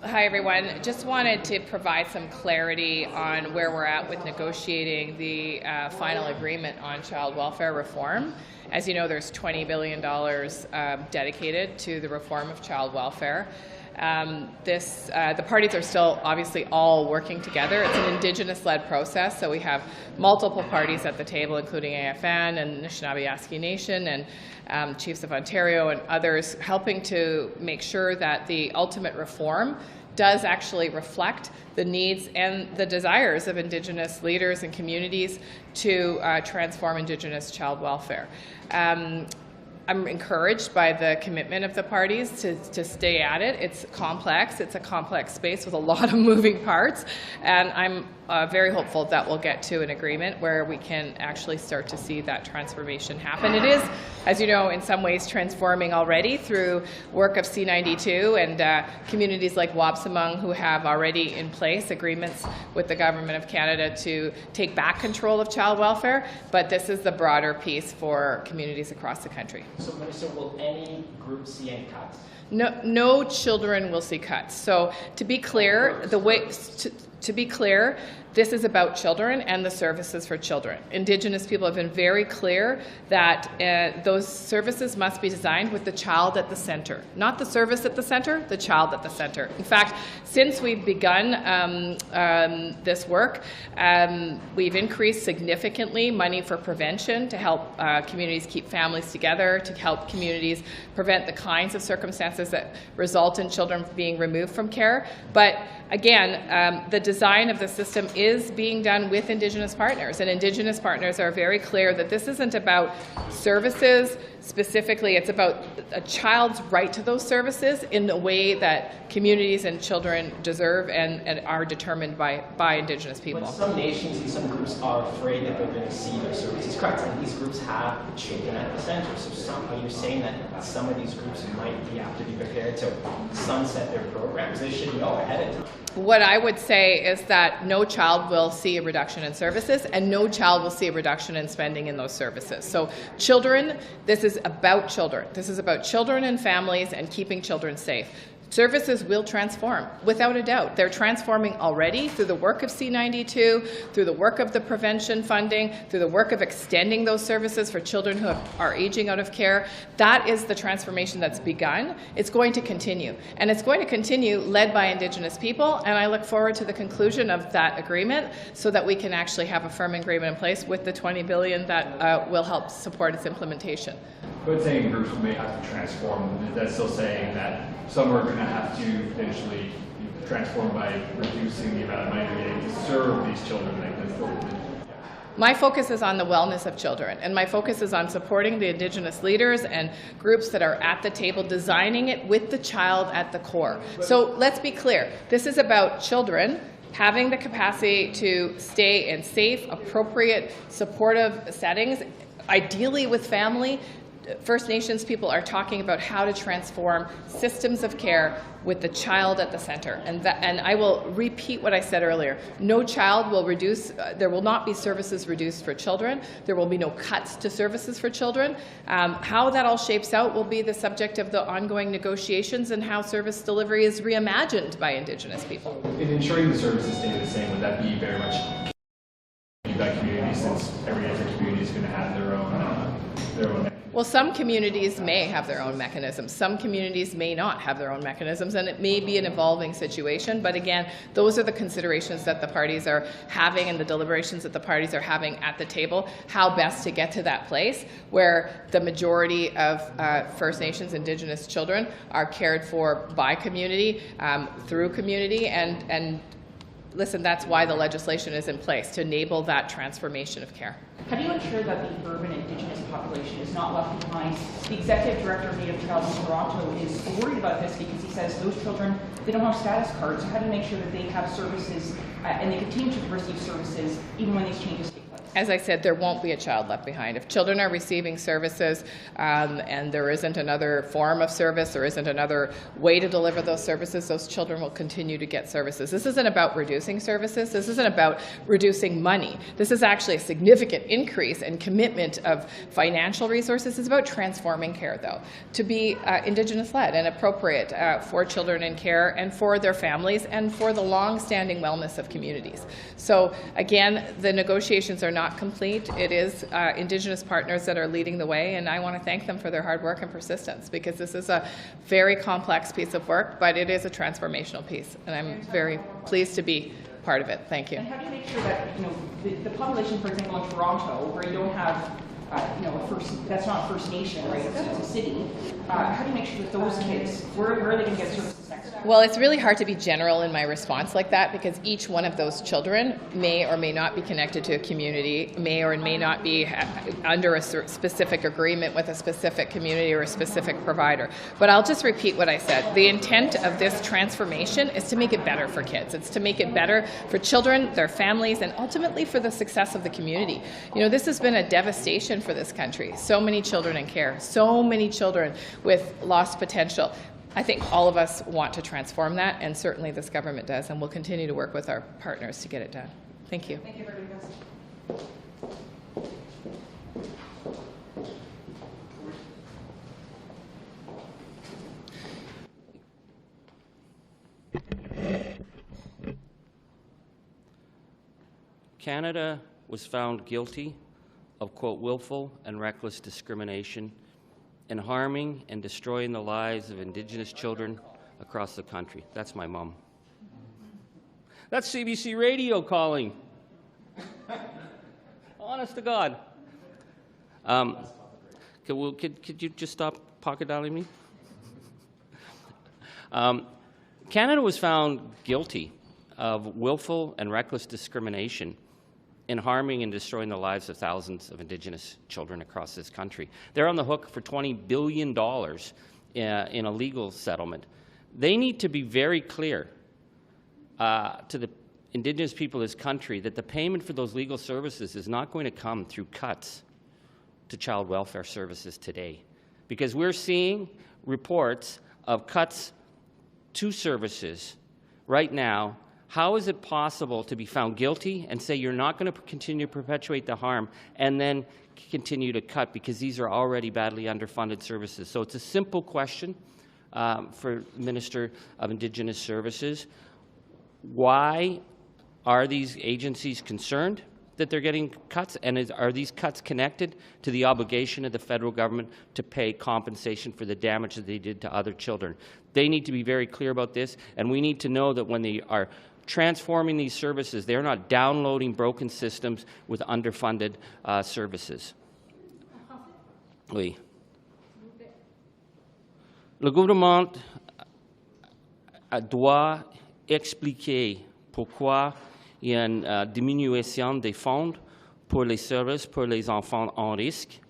Hi everyone. Just wanted to provide some clarity on where we're at with negotiating the final agreement on child welfare reform. As you know, there's $20 billion dedicated to the reform of child welfare. The parties are still obviously all working together. It's an Indigenous-led process, so we have multiple parties at the table, including AFN and Anishinaabe Nation and Chiefs of Ontario and others, helping to make sure that the ultimate reform does actually reflect the needs and the desires of Indigenous leaders and communities to transform Indigenous child welfare. I'm encouraged by the commitment of the parties to stay at it. It's complex. It's a complex space with a lot of moving parts, and I'm very hopeful that we'll get to an agreement where we can actually start to see that transformation happen. It is, as you know, in some ways transforming already through work of C92 and communities like Wapsimung who have already in place agreements with the Government of Canada to take back control of child welfare, but this is the broader piece for communities across the country. So will any group see any cuts? No children will see cuts. So to be clear, this is about children and the services for children. Indigenous people have been very clear that those services must be designed with the child at the center. Not the service at the center, the child at the center. In fact, since we've begun this work, we've increased significantly money for prevention to help communities keep families together, to help communities prevent the kinds of circumstances that result in children being removed from care. But again, the design of the system is being done with Indigenous partners, and Indigenous partners are very clear that this isn't about services specifically, it's about a child's right to those services in the way that communities and children deserve and are determined by Indigenous people. But some nations and some groups are afraid that they're going to see their services cut, and these groups have children at the center. So are you saying that some of these groups might have to be prepared to sunset their programs? They should know ahead of time. What I would say is that no child will see a reduction in services and no child will see a reduction in spending in those services. So children, this is about children. This is about children and families and keeping children safe. Services will transform, without a doubt. They're transforming already through the work of C92, through the work of the prevention funding, through the work of extending those services for children who are aging out of care. That is the transformation that's begun. It's going to continue. And it's going to continue led by Indigenous people, and I look forward to the conclusion of that agreement so that we can actually have a firm agreement in place with the $20 billion that will help support its implementation. But saying groups may have to transform, that's still saying that some are going to have to potentially transform by reducing the amount of money they're getting to serve these children. My focus is on the wellness of children, and my focus is on supporting the Indigenous leaders and groups that are at the table, designing it with the child at the core. So let's be clear, this is about children having the capacity to stay in safe, appropriate, supportive settings, ideally with family. First Nations people are talking about how to transform systems of care with the child at the center. And I will repeat what I said earlier. No child will reduce, there will not be services reduced for children. There will be no cuts to services for children. How that all shapes out will be the subject of the ongoing negotiations and how service delivery is reimagined by Indigenous people. In ensuring the services stay the same, would that be very much by community, since every different community is going to have their own Well, some communities may have their own mechanisms. Some communities may not have their own mechanisms, and it may be an evolving situation. But again, those are the considerations that the parties are having and the deliberations that the parties are having at the table, how best to get to that place where the majority of First Nations Indigenous children are cared for by community, through community, and listen, that's why the legislation is in place, to enable that transformation of care. How do you ensure that the urban Indigenous population is not left behind? The Executive Director of Native Tribes in Toronto is worried about this because he says those children, they don't have status cards. So how do you make sure that they have services and they continue to receive services even when these changes take place? as I said, there won't be a child left behind. If children are receiving services and there isn't another form of service, there isn't another way to deliver those services, those children will continue to get services. This isn't about reducing services. This isn't about reducing money. This is actually a significant increase in commitment of financial resources. It's about transforming care, though, to be Indigenous-led and appropriate for children in care and for their families and for the long-standing wellness of communities. So, again, the negotiations are not complete. It is Indigenous partners that are leading the way, and I want to thank them for their hard work and persistence, because this is a very complex piece of work, but it is a transformational piece, and I'm very pleased to be part of it. Thank you. And how do you make sure that, you know, the population, for example, in Toronto, where you don't have, you know, that's not First Nation, right? It's a city. How do you make sure that those kids, where are they going to get services next time? Well, it's really hard to be general in my response like that, because each one of those children may or may not be connected to a community, may or may not be under a specific agreement with a specific community or a specific provider. But I'll just repeat what I said. The intent of this transformation is to make it better for kids. It's to make it better for children, their families, and ultimately for the success of the community. You know, this has been a devastation for this country. So many children in care, so many children with lost potential. I think all of us want to transform that, and certainly this government does, and we'll continue to work with our partners to get it done. Thank you. Thank you very much. Canada was found guilty of, quote, willful and reckless discrimination in harming and destroying the lives of Indigenous children across the country. That's my mom. That's CBC Radio calling. Honest to God. Could you just stop pocket dialing me? Canada was found guilty of willful and reckless discrimination in harming and destroying the lives of thousands of Indigenous children across this country. They're on the hook for $20 billion in a legal settlement. They need to be very clear to the Indigenous people of this country that the payment for those legal services is not going to come through cuts to child welfare services today, because we're seeing reports of cuts to services right now. How is it possible to be found guilty and say you're not going to continue to perpetuate the harm and then continue to cut, because these are already badly underfunded services? So it's a simple question for the Minister of Indigenous Services. Why are these agencies concerned that they're getting cuts, and are these cuts connected to the obligation of the federal government to pay compensation for the damage that they did to other children? They need to be very clear about this, and we need to know that when they are transforming these services, they're not downloading broken systems with underfunded services. Oui. Le gouvernement doit expliquer pourquoi il y a une diminution des fonds pour les services pour les enfants en risque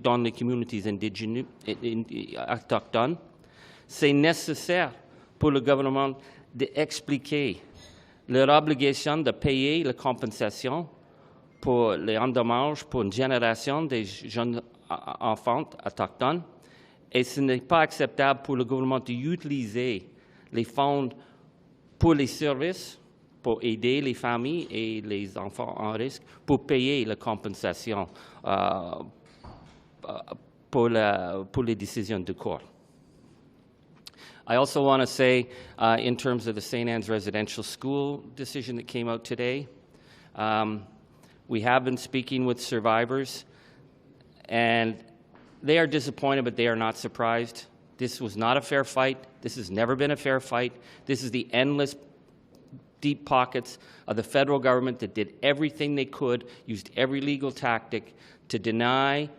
dans les communautés indigènes autochtones. C'est nécessaire pour le gouvernement d'expliquer leur obligation de payer la compensation pour les endommages pour une génération de jeunes enfants autochtones. Et ce n'est pas acceptable pour le gouvernement d'utiliser les fonds pour les services, pour aider les familles et les enfants en risque, pour payer la compensation pour les décisions de court. I also want to say, in terms of the St. Anne's Residential School decision that came out today, we have been speaking with survivors, and they are disappointed, but they are not surprised. This was not a fair fight. This has never been a fair fight. This is the endless deep pockets of the federal government that did everything they could, used every legal tactic to deny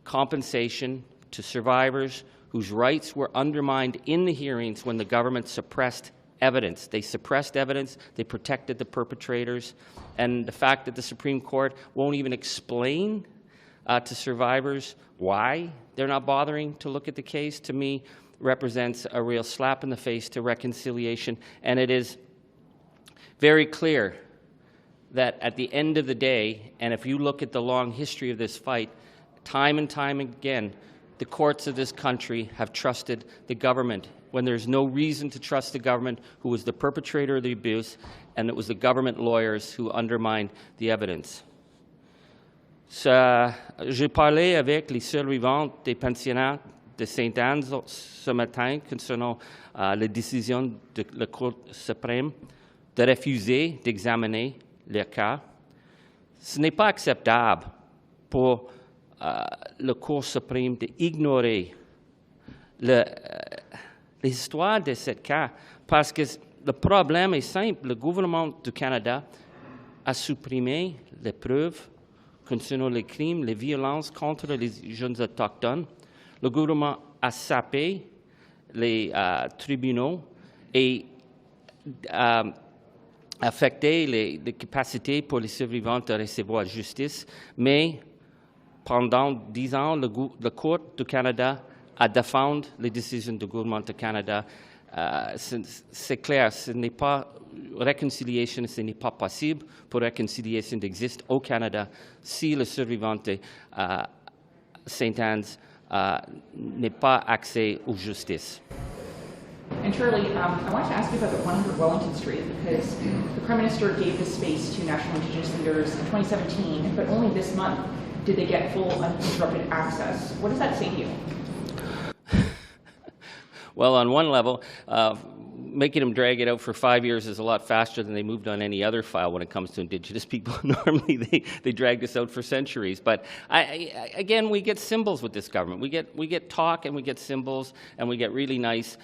compensation to survivors whose rights were undermined in the hearings when the government suppressed evidence. They suppressed evidence, they protected the perpetrators, and the fact that the Supreme Court won't even explain to survivors why they're not bothering to look at the case, to me, represents a real slap in the face to reconciliation. And it is very clear that at the end of the day, and if you look at the long history of this fight, time and time again, the courts of this country have trusted the government when there's no reason to trust the government, who was the perpetrator of the abuse, and it was the government lawyers who undermined the evidence. J'ai parlé avec les survivantes des pensionnats de Sainte-Anne ce matin concernant la décision de la Cour suprême de refuser d'examiner leur cas. Ce n'est pas acceptable pour la Cour suprême d'ignorer l'histoire de ce cas, parce que le problème est simple. Le gouvernement du Canada a supprimé les preuves concernant les crimes, les violences contre les jeunes autochtones. Le gouvernement a sapé les tribunaux et affecté les capacités pour les survivants de recevoir justice, mais pendant 10 ans, la Cour du Canada a défendu les décisions du gouvernement du Canada. C'est clair, ce n'est pas réconciliation, ce n'est pas possible pour réconciliation d'exister au Canada si le survivant de Sainte-Anne n'est pas accès aux justice. And Charlie, I wanted to ask you about the 100 Wellington Street, because the Prime Minister gave this space to National Indigenous leaders in 2017, but only this month did they get full uninterrupted access. What does that say to you? Well, on one level, making them drag it out for 5 years is a lot faster than they moved on any other file when it comes to Indigenous people. Normally, they drag this out for centuries. But again, we get symbols with this government. We get talk and we get symbols and we get really nice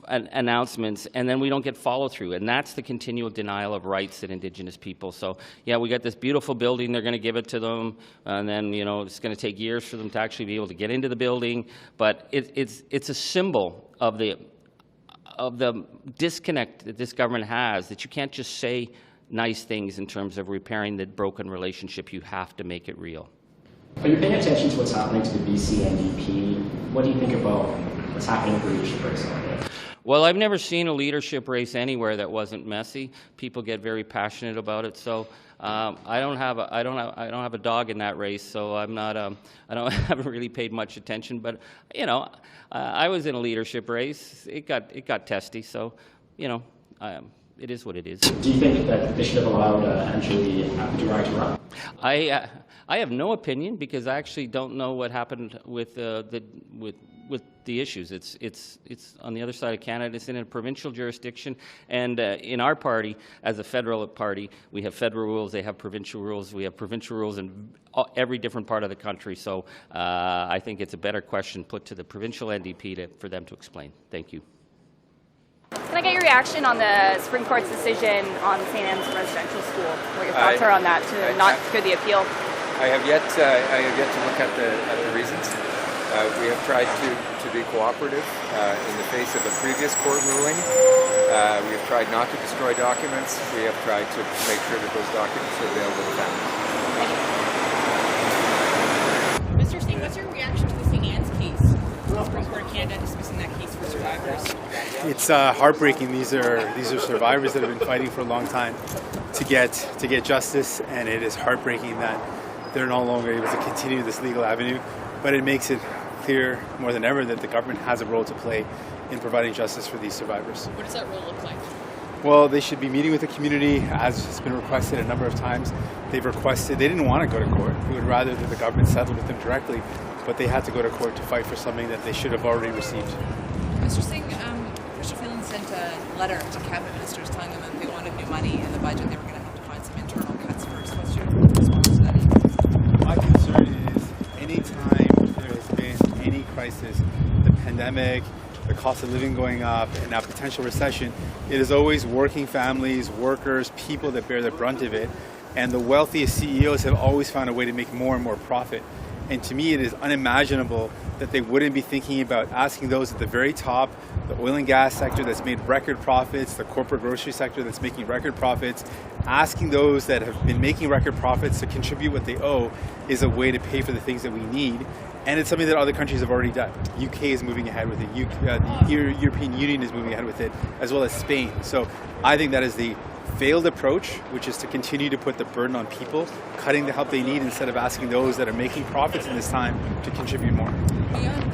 announcements, and then we don't get follow-through, and that's the continual denial of rights that Indigenous people. So, yeah, we got this beautiful building, they're going to give it to them, and then, you know, it's going to take years for them to actually be able to get into the building, but it's a symbol of the disconnect that this government has, that you can't just say nice things in terms of repairing the broken relationship. You have to make it real. Are you paying attention to what's happening to the BC NDP? What do you think about what's happening with the leadership race over there? Well, I've never seen a leadership race anywhere that wasn't messy. People get very passionate about it, so I don't have a dog in that race. So I haven't really paid much attention. But you know, I was in a leadership race. It got testy. So you know, it is what it is. Do you think that they should have allowed Angeli Durai to run? I have no opinion, because I actually don't know what happened with the issues. It's on the other side of Canada. It's in a provincial jurisdiction, and in our party, as a federal party, we have federal rules. They have provincial rules. We have provincial rules in every different part of the country. So I think it's a better question put to the provincial NDP for them to explain. Thank you. Can I get your reaction on the Supreme Court's decision on St. Anne's Residential School? What your thoughts are on that to not hear the appeal? I have yet to look at the reasons. We have tried to be cooperative in the face of a previous court ruling. We have tried not to destroy documents. We have tried to make sure that those documents are available to families. Mr. Singh, what's your reaction to the St. Anne's case? The Supreme Court of Canada dismissing that case for survivors. It's heartbreaking. These are survivors that have been fighting for a long time to get justice, and it is heartbreaking that they're no longer able to continue this legal avenue. But it makes it clear more than ever that the government has a role to play in providing justice for these survivors. What does that role look like? Well, they should be meeting with the community, as has been requested a number of times. They didn't want to go to court. They would rather that the government settle with them directly, but they had to go to court to fight for something that they should have already received. Mr. Singh, Christian Freeland sent a letter to cabinet ministers telling them that if they wanted new money in the budget, they were going to have to find some internal cuts first. What's your response to that? My concern is anytime there has been any crisis, the pandemic, the cost of living going up, and now potential recession, it is always working families, workers, people that bear the brunt of it. And the wealthiest CEOs have always found a way to make more and more profit. And to me, it is unimaginable that they wouldn't be thinking about asking those at the very top, the oil and gas sector that's made record profits, the corporate grocery sector that's making record profits, asking those that have been making record profits to contribute what they owe is a way to pay for the things that we need. And it's something that other countries have already done. UK is moving ahead with it. The European Union is moving ahead with it, as well as Spain. So I think that is the failed approach, which is to continue to put the burden on people, cutting the help they need instead of asking those that are making profits in this time to contribute more. Beyond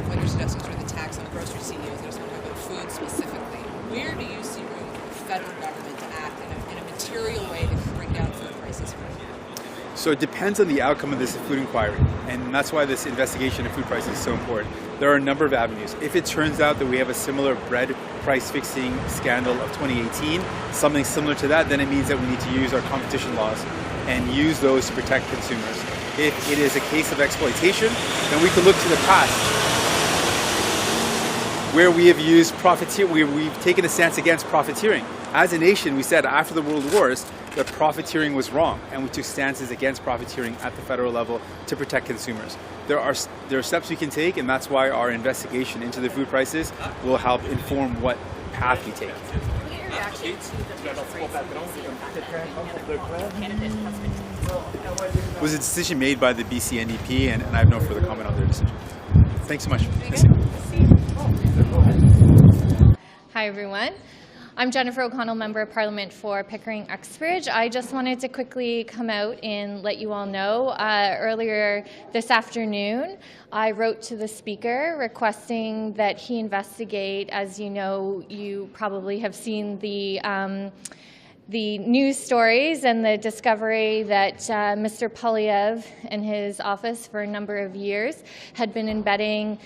what you're suggesting for the tax on the grocery CEOs, there's one about food specifically. Where do you see room for the federal government to act in a material way to bring down food prices? So it depends on the outcome of this food inquiry, and that's why this investigation of food prices is so important. There are a number of avenues. If it turns out that we have a similar bread price fixing scandal of 2018, something similar to that, then it means that we need to use our competition laws and use those to protect consumers. If it is a case of exploitation, then we can look to the past, where we have used profiteering, where we've taken a stance against profiteering. As a nation, we said after the World Wars that profiteering was wrong, and we took stances against profiteering at the federal level to protect consumers. There are steps we can take, and that's why our investigation into the food prices will help inform what path we take. It was a decision made by the BC NDP, and I have no further comment on their decision. Thanks so much. Hi, everyone. I'm Jennifer O'Connell, Member of Parliament for Pickering-Uxbridge. I just wanted to quickly come out and let you all know, earlier this afternoon, I wrote to the Speaker requesting that he investigate. As you know, you probably have seen the news stories and the discovery that Mr. Poilievre and his office for a number of years had been embedding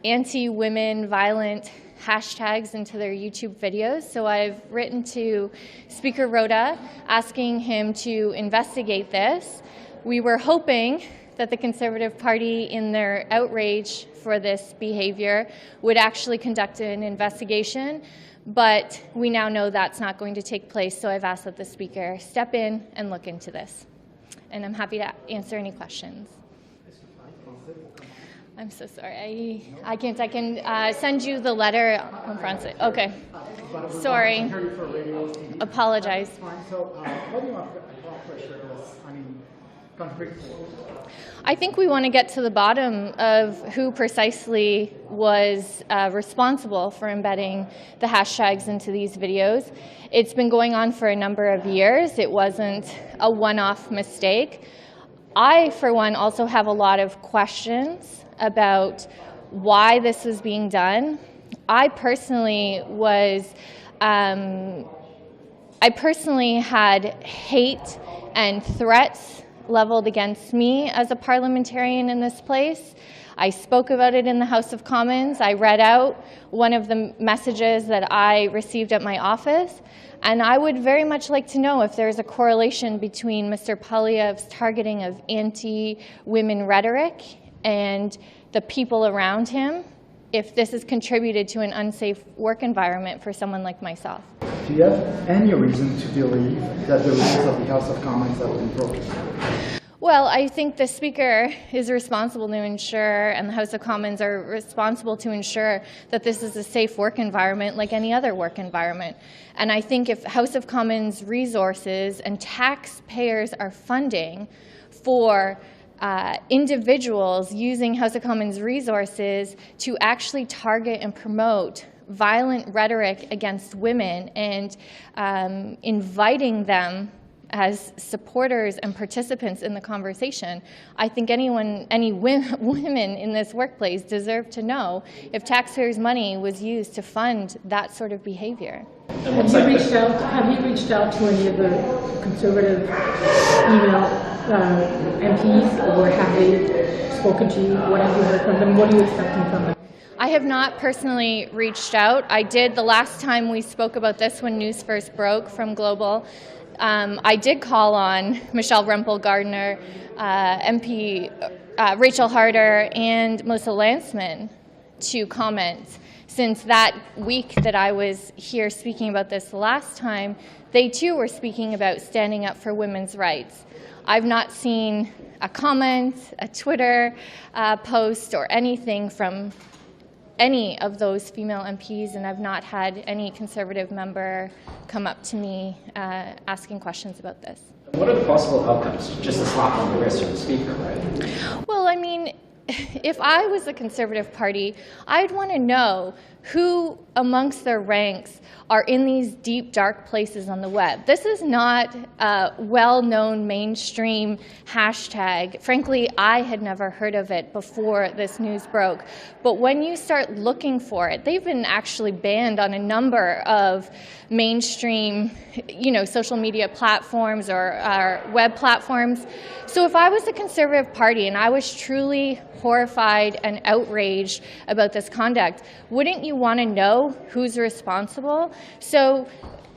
anti-women violent hashtags into their YouTube videos. So I've written to Speaker Rhoda asking him to investigate this. We were hoping that the Conservative Party, in their outrage for this behavior, would actually conduct an investigation, but we now know that's not going to take place, so I've asked that the Speaker step in and look into this. And I'm happy to answer any questions. I'm so sorry. I can't. I can send you the letter on Francis. Okay. Sorry. Apologize. I think we want to get to the bottom of who precisely was responsible for embedding the hashtags into these videos. It's been going on for a number of years. It wasn't a one-off mistake. I, for one, also have a lot of questions about why this was being done. I personally had hate and threats leveled against me as a parliamentarian in this place. I spoke about it in the House of Commons. I read out one of the messages that I received at my office. And I would very much like to know if there's a correlation between Mr. Poilievre's targeting of anti-women rhetoric and the people around him, if this has contributed to an unsafe work environment for someone like myself. Do you have any reason to believe that the rules of the House of Commons have been broken? Well, I think the Speaker is responsible to ensure, and the House of Commons are responsible to ensure that this is a safe work environment like any other work environment. And I think if House of Commons resources and taxpayers are funding for individuals using House of Commons resources to actually target and promote violent rhetoric against women and inviting them as supporters and participants in the conversation, I think any women in this workplace deserve to know if taxpayers' money was used to fund that sort of behavior. Have you reached out to any of the Conservative email MPs, or have they spoken to you? What have you heard from them? What are you expecting from them? I have not personally reached out. I did the last time we spoke about this when news first broke from Global. I did call on Michelle Rempel-Gardner, MP Rachel Harder, and Melissa Lanceman to comment. Since that week that I was here speaking about this last time, they too were speaking about standing up for women's rights. I've not seen a comment, a Twitter post, or anything from any of those female MPs, and I've not had any Conservative member come up to me asking questions about this. What are the possible outcomes? Just a slap on the wrist from the speaker, right? Well, I mean, if I was the Conservative Party, I'd want to know who amongst their ranks are in these deep, dark places on the web. This is not a well-known mainstream hashtag. Frankly, I had never heard of it before this news broke. But when you start looking for it, they've been actually banned on a number of mainstream, social media platforms or web platforms. So if I was the Conservative Party and I was truly horrified and outraged about this conduct, wouldn't you want to know who's responsible? So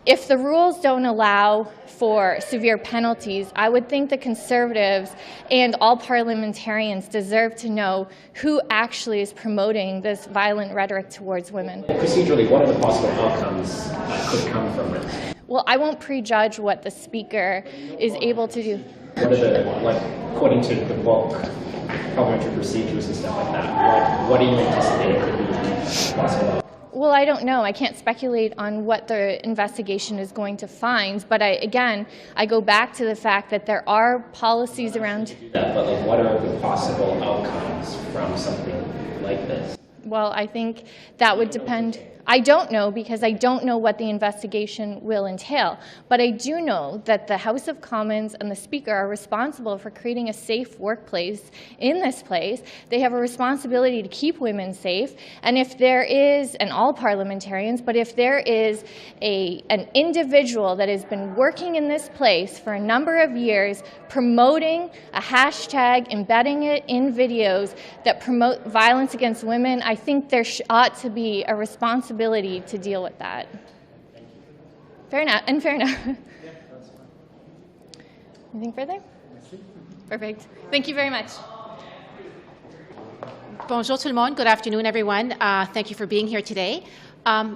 if the rules don't allow for severe penalties, I would think the Conservatives and all parliamentarians deserve to know who actually is promoting this violent rhetoric towards women. Procedurally, what are the possible outcomes that could come from it? Well, I won't prejudge what the Speaker is able to do. What are the, according to the book, parliamentary procedures and stuff like that, what do you anticipate could be possible? Well, I don't know. I can't speculate on what the investigation is going to find, but I go back to the fact that there are policies around... But what are the possible outcomes from something like this? Well, I think that would depend. I don't know because I don't know what the investigation will entail. But I do know that the House of Commons and the Speaker are responsible for creating a safe workplace in this place. They have a responsibility to keep women safe. And if there is, and all parliamentarians, but if there is an individual that has been working in this place for a number of years, promoting a hashtag, embedding it in videos that promote violence against women, I think there ought to be a responsibility to deal with that. Fair enough. Anything further? Perfect. Thank you very much. Bonjour tout le monde. Good afternoon, everyone. Thank you for being here today.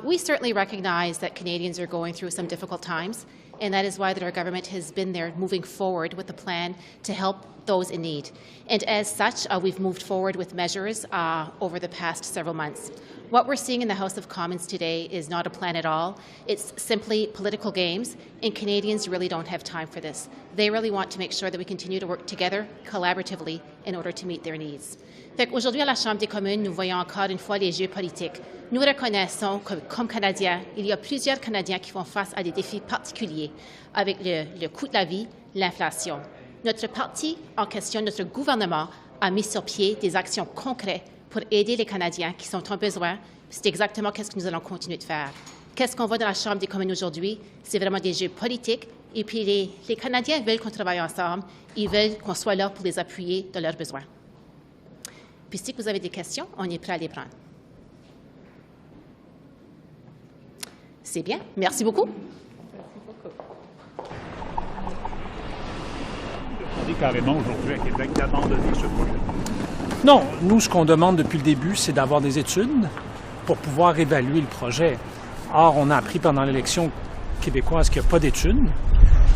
We certainly recognize that Canadians are going through some difficult times, and that is why that our government has been there moving forward with a plan to help those in need. And as such, we've moved forward with measures over the past several months. What we're seeing in the House of Commons today is not a plan at all. It's simply political games, and Canadians really don't have time for this. They really want to make sure that we continue to work together collaboratively in order to meet their needs. Aujourd'hui, à la Chambre des communes, nous voyons encore une fois les jeux politiques. Nous reconnaissons que, comme Canadiens, il y a plusieurs Canadiens qui font face à des défis particuliers avec le coût de la vie, l'inflation. Notre parti en question, notre gouvernement, a mis sur pied des actions concrètes pour aider les Canadiens qui sont en besoin. C'est exactement ce que nous allons continuer de faire. Qu'est-ce qu'on voit dans la Chambre des communes aujourd'hui? C'est vraiment des jeux politiques. Et puis les Canadiens veulent qu'on travaille ensemble. Ils veulent qu'on soit là pour les appuyer dans leurs besoins. Puis si vous avez des questions, on est prêt à les prendre. C'est bien. Merci beaucoup. On est carrément aujourd'hui à Québec d'abandonner ce projet. Non, nous, ce qu'on demande depuis le début, c'est d'avoir des études pour pouvoir évaluer le projet. Or, on a appris pendant l'élection québécoise qu'il n'y a pas d'études.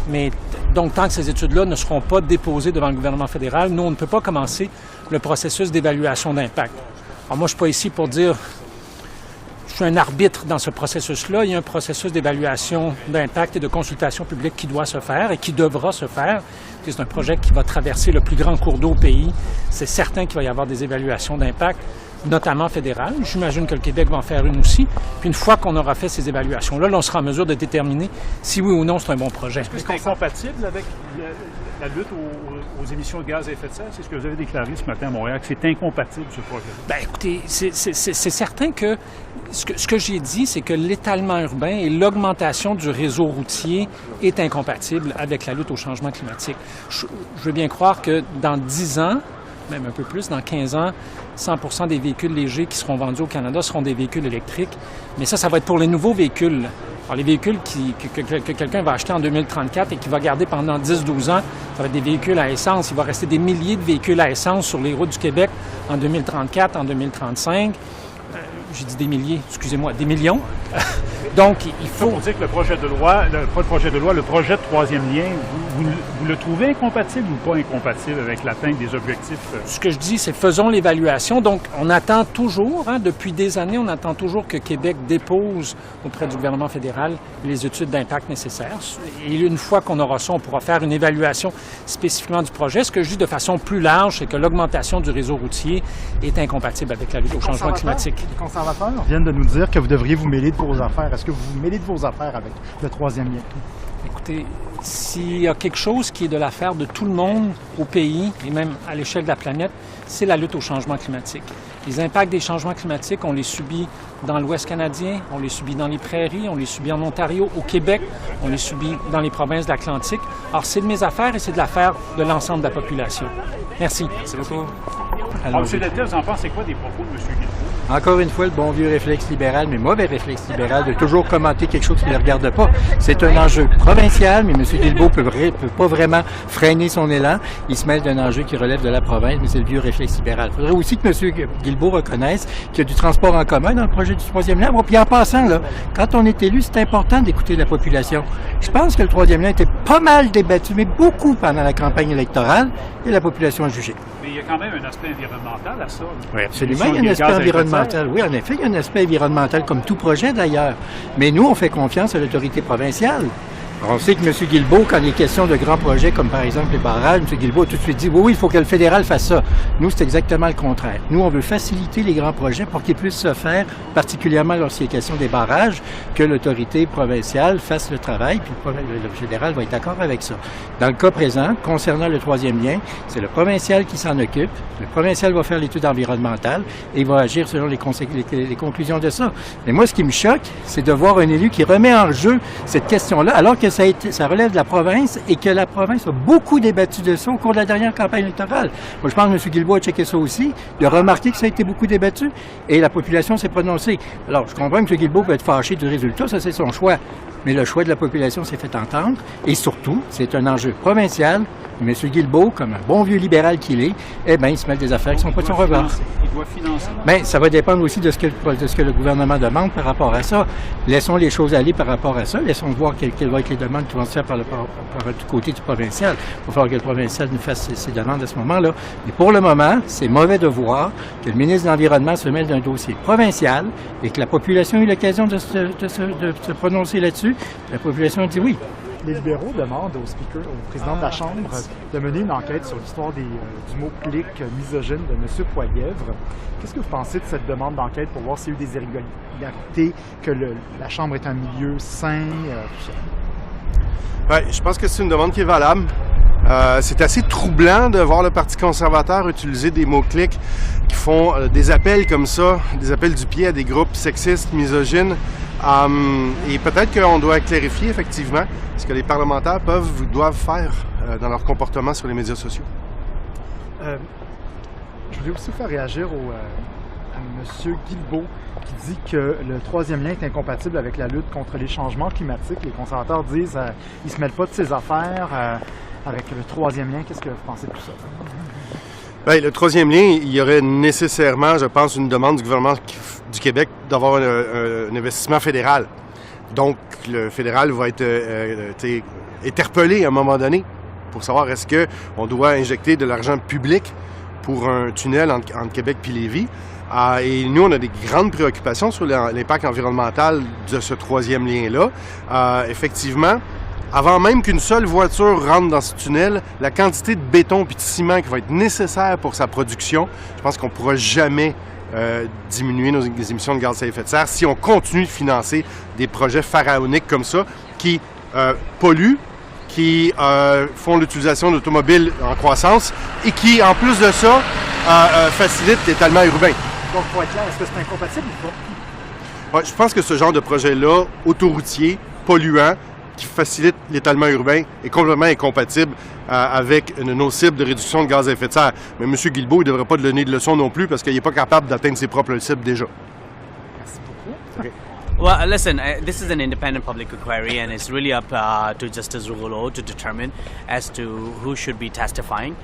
Mais donc, tant que ces études-là ne seront pas déposées devant le gouvernement fédéral, nous, on ne peut pas commencer le processus d'évaluation d'impact. Alors moi, je ne suis pas ici pour dire je suis un arbitre dans ce processus-là. Il y a un processus d'évaluation d'impact et de consultation publique qui doit se faire et qui devra se faire. C'est un projet qui va traverser le plus grand cours d'eau au pays. C'est certain qu'il va y avoir des évaluations d'impact, notamment fédérales. J'imagine que le Québec va en faire une aussi. Puis une fois qu'on aura fait ces évaluations-là, on sera en mesure de déterminer si oui ou non c'est un bon projet. Est-ce que c'est incompatible avec la lutte aux émissions de gaz à effet de serre? C'est ce que vous avez déclaré ce matin à Montréal, que c'est incompatible, ce projet. Bien, écoutez, c'est certain que ce que j'ai dit, c'est que l'étalement urbain et l'augmentation du réseau routier est incompatible avec la lutte au changement climatique. Je veux bien croire que dans 10 ans, même un peu plus, dans 15 ans, 100% des véhicules légers qui seront vendus au Canada seront des véhicules électriques. Mais ça va être pour les nouveaux véhicules. Alors, les véhicules que quelqu'un va acheter en 2034 et qui va garder pendant 10-12 ans, ça va être des véhicules à essence. Il va rester des milliers de véhicules à essence sur les routes du Québec en 2034, en 2035. J'ai dit des milliers, excusez-moi, des millions. Donc, il faut... Ça pour dire que le projet de loi, le projet de troisième lien, vous le trouvez incompatible ou pas incompatible avec l'atteinte des objectifs? Ce que je dis, c'est faisons l'évaluation. Donc, on attend toujours, depuis des années, on attend toujours que Québec dépose auprès du gouvernement fédéral les études d'impact nécessaires. Et une fois qu'on aura ça, on pourra faire une évaluation spécifiquement du projet. Ce que je dis de façon plus large, c'est que l'augmentation du réseau routier est incompatible avec la lutte au changement climatique. Les conservateurs viennent de nous dire que vous devriez vous mêler de vos affaires. Est-ce que vous vous mêlez de vos affaires avec le troisième lien? Écoutez, s'il y a quelque chose qui est de l'affaire de tout le monde au pays et même à l'échelle de la planète, c'est la lutte au changement climatique. Les impacts des changements climatiques, on les subit dans l'Ouest canadien, on les subit dans les prairies, on les subit en Ontario, au Québec, on les subit dans les provinces de l'Atlantique. Alors, c'est de mes affaires et c'est de l'affaire de l'ensemble de la population. Merci. Merci beaucoup. Alors, M. Deltel, vous en pensez quoi des propos de M. Guilbeault? Encore une fois, le bon vieux réflexe libéral, mais mauvais réflexe libéral, de toujours commenter quelque chose qui ne le regarde pas. C'est un enjeu provincial, mais M. Guilbeault peut pas vraiment freiner son élan. Il se mêle d'un enjeu qui relève de la province, mais c'est le vieux réflexe libéral. Il faudrait aussi que M. Guilbeault reconnaisse qu'il y a du transport en commun dans le projet du troisième lien. Bon, puis en passant, là, quand on est élu, c'est important d'écouter la population. Je pense que le troisième lien était pas mal débattu, mais beaucoup pendant la campagne électorale, et la population a jugé. Mais il y a quand même un aspect environnemental à ça. Oui, absolument, il y a un aspect environnemental. Oui, en effet, il y a un aspect environnemental, comme tout projet d'ailleurs. Mais nous, on fait confiance à l'autorité provinciale. On sait que M. Guilbeault, quand il est question de grands projets, comme par exemple les barrages, M. Guilbeault a tout de suite dit « Oui, il faut que le fédéral fasse ça ». Nous, c'est exactement le contraire. Nous, on veut faciliter les grands projets pour qu'ils puissent se faire, particulièrement lorsqu'il est question des barrages, que l'autorité provinciale fasse le travail, puis le fédéral va être d'accord avec ça. Dans le cas présent, concernant le troisième lien, c'est le provincial qui s'en occupe. Le provincial va faire l'étude environnementale et il va agir selon les conclusions de ça. Mais moi, ce qui me choque, c'est de voir un élu qui remet en jeu cette question-là, alors que ça relève de la province et que la province a beaucoup débattu de ça au cours de la dernière campagne électorale. Moi, je pense que M. Guilbeault a checké ça aussi. Il a remarqué que ça a été beaucoup débattu et la population s'est prononcée. Alors, je comprends que M. Guilbeault peut être fâché du résultat, ça c'est son choix. Mais le choix de la population s'est fait entendre et surtout, c'est un enjeu provincial. M. Guilbeault, comme un bon vieux libéral qu'il est, eh bien, il se mêle des affaires qui ne sont pas de son regard. Il doit financer. Bien, ça va dépendre aussi de ce que le gouvernement demande par rapport à ça. Laissons les choses aller par rapport à ça. Laissons voir quelles vont être les demandes qui vont se faire par du côté du provincial. Il va falloir que le provincial nous fasse ses demandes à ce moment-là. Mais pour le moment, c'est mauvais de voir que le ministre de l'Environnement se mêle d'un dossier provincial et que la population a eu l'occasion de se prononcer là-dessus. La population a dit oui. Les libéraux demandent au speaker, au président de la Chambre, de mener une enquête sur l'histoire du mot clic misogyne de M. Poilievre. Qu'est-ce que vous pensez de cette demande d'enquête pour voir s'il y a eu des irrégularités, que la Chambre est un milieu sain, tout ça? Ouais, je pense que c'est une demande qui est valable. C'est assez troublant de voir le Parti conservateur utiliser des mots-clics qui font des appels comme ça, des appels du pied à des groupes sexistes, misogynes. Et peut-être qu'on doit clarifier effectivement ce que les parlementaires doivent faire dans leur comportement sur les médias sociaux. Je voulais aussi faire réagir à M. Guilbeault qui dit que le troisième lien est incompatible avec la lutte contre les changements climatiques. Les conservateurs disent qu'ils ne se mêlent pas de ces affaires avec le troisième lien. Qu'est-ce que vous pensez de tout ça? Bien, le troisième lien, il y aurait nécessairement, je pense, une demande du gouvernement du Québec d'avoir un investissement fédéral. Donc, le fédéral va être interpellé à un moment donné pour savoir est-ce qu'on doit injecter de l'argent public pour un tunnel entre Québec et Lévis. Et nous, on a des grandes préoccupations sur l'impact environnemental de ce troisième lien-là. Effectivement, avant même qu'une seule voiture rentre dans ce tunnel, la quantité de béton et de ciment qui va être nécessaire pour sa production, je pense qu'on ne pourra jamais diminuer nos émissions de gaz à effet de serre si on continue de financer des projets pharaoniques comme ça qui polluent, qui font l'utilisation d'automobiles en croissance et qui, en plus de ça, facilitent l'étalement urbain. Donc, pour être clair, est-ce que c'est incompatible ou pas? Ouais, je pense que ce genre de projet-là, autoroutier, polluant, qui facilite l'étalement urbain est complètement incompatible avec nos cibles de réduction de gaz à effet de serre. Mais M. Guilbeault, il ne devrait pas donner de leçons non plus parce qu'il n'est pas capable d'atteindre ses propres cibles déjà. Merci beaucoup. Okay. Well, listen, this is an independent public inquiry, and it's really up to Justice Rouleau to determine as to who should be testifying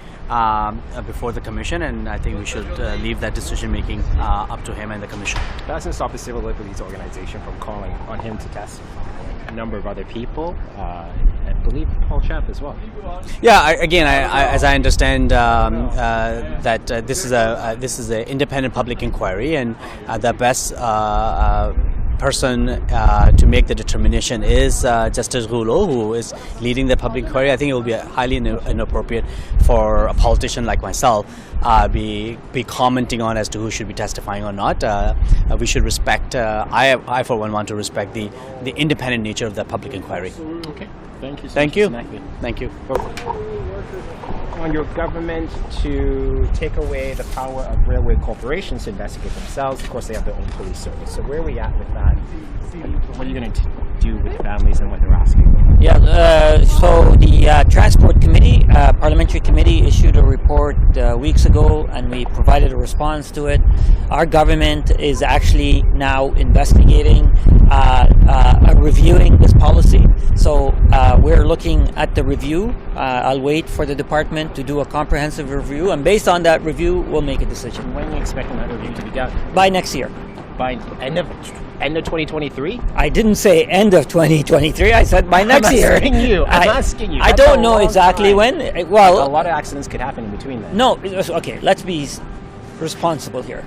before the commission, and I think we should leave that decision-making up to him and the commission. That doesn't stop the civil liberties organization from calling on him to testify. A number of other people, I believe Paul Chapp as well. Yeah, as I understand that this is an independent public inquiry, and the best person to make the determination is Justice Rouleau, who is leading the public inquiry. I think it will be highly inappropriate for a politician like myself be commenting on as to who should be testifying or not. We should respect. I for one want to respect the independent nature of the public inquiry. Okay, thank you. Thank you. Thank you. On your government to take away the power of railway corporations to investigate themselves. Of course, they have their own police service. So where are we at with that? What are you going to do with families and what they're asking? Yeah, so the Transport Committee, Parliamentary Committee, issued a report weeks ago, and we provided a response to it. Our government is actually now investigating, reviewing this policy. So we're looking at the review. I'll wait for the department to do a comprehensive review, and based on that review, we'll make a decision. When are you expecting that review to be done? By next year. By end of 2023? I didn't say end of 2023. I said by next year. I'm asking you. I don't know exactly when. Well, a lot of accidents could happen in between then. No, okay, let's be responsible here.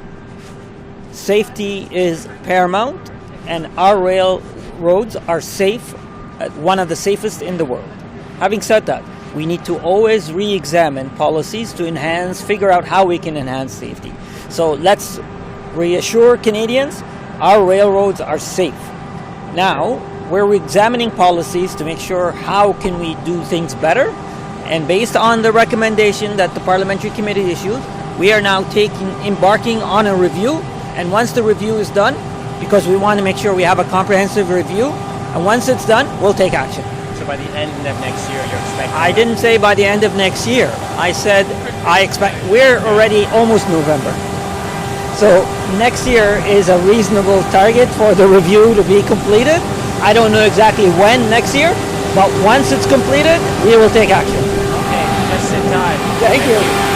Safety is paramount, and our railroads are safe, one of the safest in the world. Having said that, we need to always re-examine policies to figure out how we can enhance safety. So let's reassure Canadians our railroads are safe. Now, we're examining policies to make sure how can we do things better, and based on the recommendation that the Parliamentary Committee issued, we are now embarking on a review, and once the review is done, because we want to make sure we have a comprehensive review, and once it's done, we'll take action. So by the end of next year, you're expecting... I didn't say by the end of next year. I said I expect... We're already almost November. So next year is a reasonable target for the review to be completed. I don't know exactly when next year, but once it's completed, we will take action. Okay, just in time. Thank you.